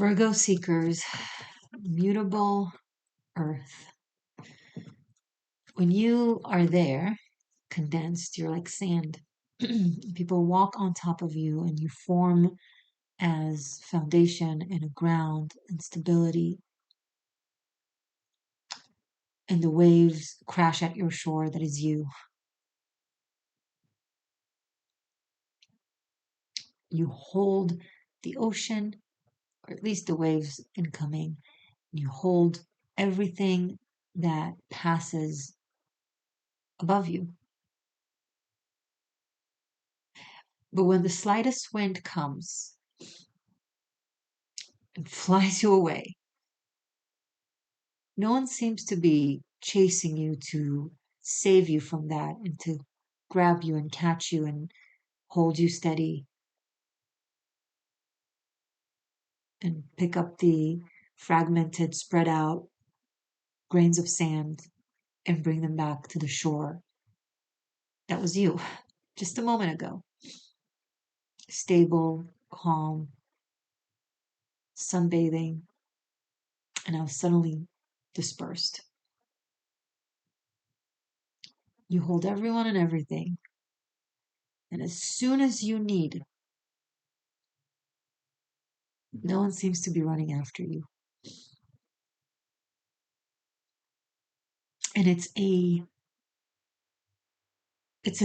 Virgo seekers, mutable earth. When you are there, condensed, you're like sand. People walk on top of you and you form as foundation and a ground and stability. And the waves crash at your shore, that is you. You hold the ocean, or at least the waves incoming. You hold everything that passes above you. But when the slightest wind comes and flies you away, no one seems to be chasing you to save you from that and to grab you and catch you and hold you steady and pick up the fragmented, spread out grains of sand and bring them back to the shore. That was you just a moment ago. Stable, calm, sunbathing, and now suddenly dispersed. You hold everyone and everything. And as soon as you need, no one seems to be running after you. And it's a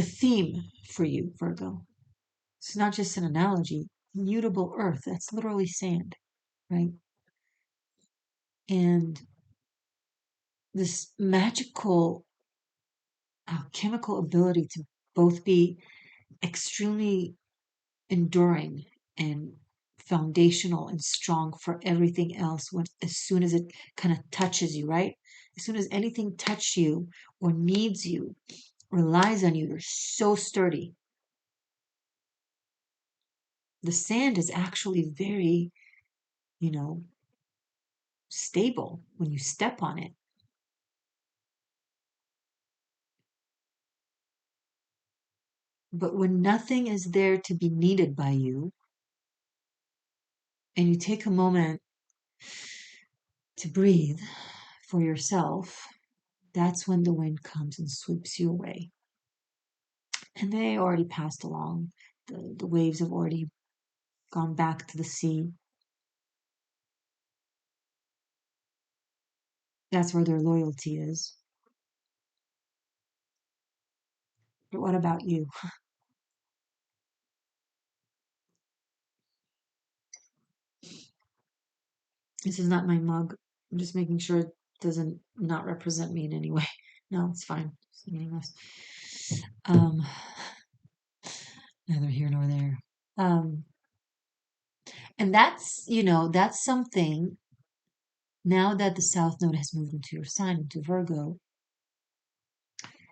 theme for you, Virgo. It's not just an analogy. Mutable earth, that's literally sand, right? And this magical chemical ability to both be extremely enduring and foundational and strong for everything else when as soon as it kind of touches you, right? As soon as anything touches you or needs you, relies on you, you're so sturdy. The sand is actually very, you know, stable when you step on it. But when nothing is there to be needed by you, and you take a moment to breathe for yourself, that's when the wind comes and sweeps you away. And they already passed along. The waves have already gone back to the sea. That's where their loyalty is. But what about you? This is not my mug. I'm just making sure it doesn't not represent me in any way. No, it's fine. It's meaningless. Um, neither here nor there. Um, and that's something now that the South Node has moved into your sign, into Virgo,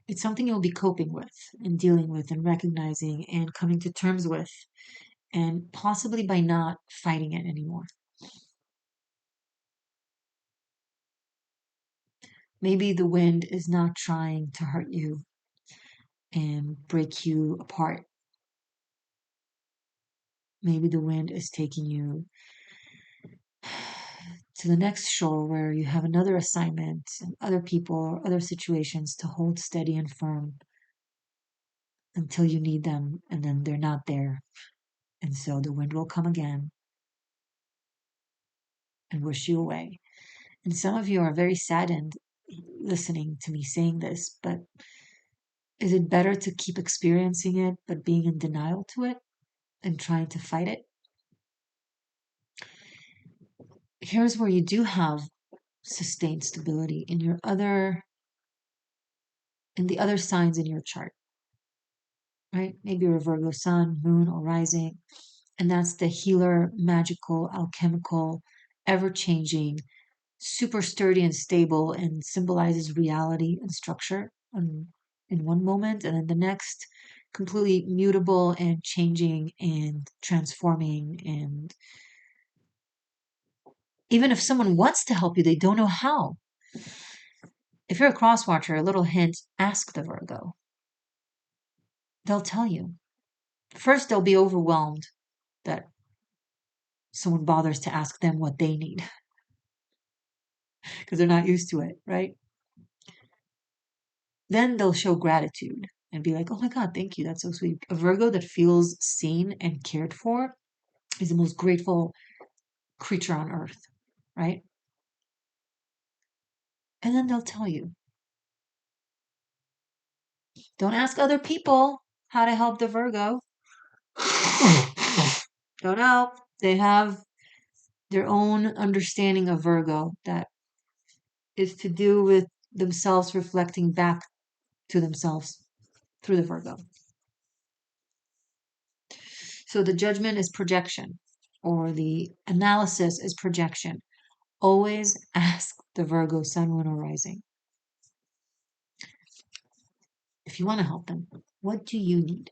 it's something you'll be coping with and dealing with and recognizing and coming to terms with, and possibly by not fighting it anymore. Maybe the wind is not trying to hurt you and break you apart. Maybe the wind is taking you to the next shore where you have another assignment and other people or other situations to hold steady and firm until you need them, and then they're not there. And so the wind will come again and wish you away. And some of you are very saddened listening to me saying this, but is it better to keep experiencing it but being in denial to it and trying to fight it? Here's where you do have sustained stability in the other signs in your chart, right? Maybe you're a Virgo sun, moon, or rising, and that's the healer, magical, alchemical, ever-changing, super sturdy and stable, and symbolizes reality and structure in one moment, and then the next completely mutable and changing and transforming. And even if someone wants to help you, they don't know how. If you're a cross watcher, a little hint, ask the Virgo. They'll tell you. First, they'll be overwhelmed that someone bothers to ask them what they need because they're not used to it, right? Then they'll show gratitude and be like, oh my God, thank you. That's so sweet. A Virgo that feels seen and cared for is the most grateful creature on earth, right? And then they'll tell you. Don't ask other people how to help the Virgo. Don't know. They have their own understanding of Virgo that is to do with themselves reflecting back to themselves through the Virgo. So the judgment is projection, or the analysis is projection. Always ask the Virgo sun, moon, or rising. If you want to help them, what do you need?